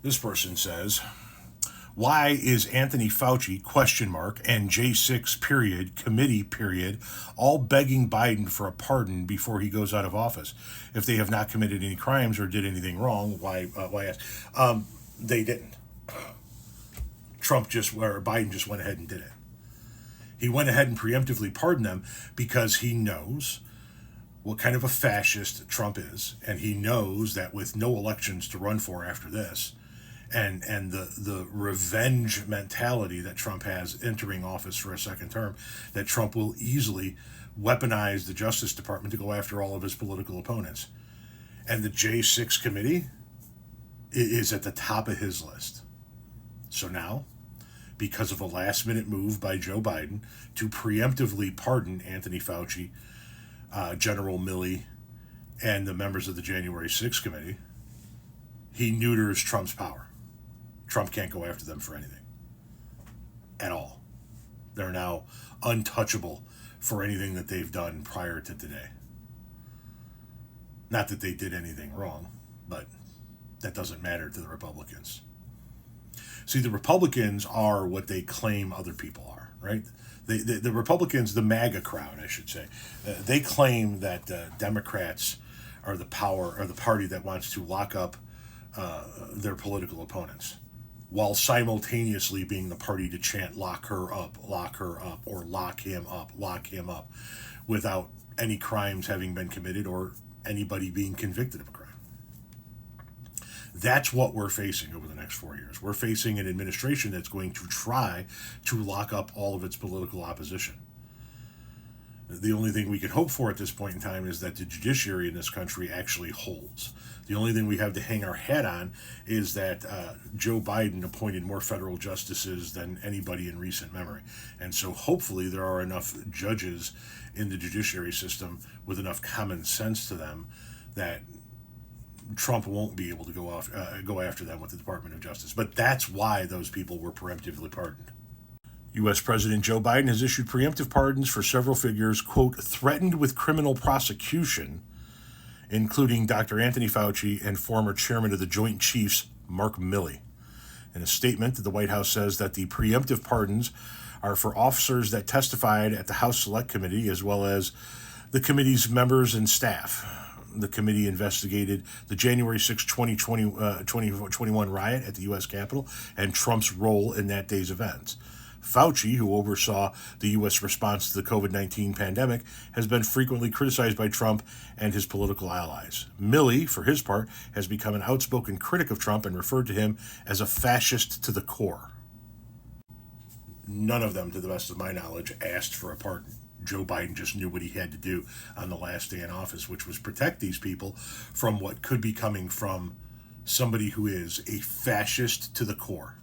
This person says, why is Anthony Fauci, and Jan6, committee, all begging Biden for a pardon before he goes out of office? If they have not committed any crimes or did anything wrong, why ask? They didn't. Biden just went ahead and did it. He went ahead and preemptively pardoned them because he knows what kind of a fascist Trump is, and he knows that with no elections to run for after this, and the revenge mentality that Trump has entering office for a second term, that Trump will easily weaponize the Justice Department to go after all of his political opponents. And the J6 committee is at the top of his list. So now, because of a last-minute move by Joe Biden to preemptively pardon Anthony Fauci, General Milley, and the members of the January 6th committee, he neuters Trump's power. Trump can't go after them for anything at all. They're now untouchable for anything that they've done prior to today. Not that they did anything wrong, but that doesn't matter to the Republicans. See, the Republicans are what they claim other people are, right? The Republicans, the MAGA crowd, I should say, they claim that Democrats are the party that wants to lock up their political opponents, while simultaneously being the party to chant lock her up, or lock him up, without any crimes having been committed or anybody being convicted of a crime. That's what we're facing over the next 4 years. We're facing an administration that's going to try to lock up all of its political opposition. The only thing we can hope for at this point in time is that the judiciary in this country actually holds. The only thing we have to hang our hat on is that Joe Biden appointed more federal justices than anybody in recent memory. And so hopefully there are enough judges in the judiciary system with enough common sense to them that Trump won't be able to go after them with the Department of Justice. But that's why those people were preemptively pardoned. U.S. President Joe Biden has issued preemptive pardons for several figures, quote, threatened with criminal prosecution, including Dr. Anthony Fauci and former chairman of the Joint Chiefs, Mark Milley. In a statement, the White House says that the preemptive pardons are for officers that testified at the House Select Committee, as well as the committee's members and staff. The committee investigated the January 6, 2021 riot at the U.S. Capitol and Trump's role in that day's events. Fauci, who oversaw the U.S. response to the COVID-19 pandemic, has been frequently criticized by Trump and his political allies. Milley, for his part, has become an outspoken critic of Trump and referred to him as a fascist to the core. None of them, to the best of my knowledge, asked for a pardon. Joe Biden just knew what he had to do on the last day in office, which was protect these people from what could be coming from somebody who is a fascist to the core.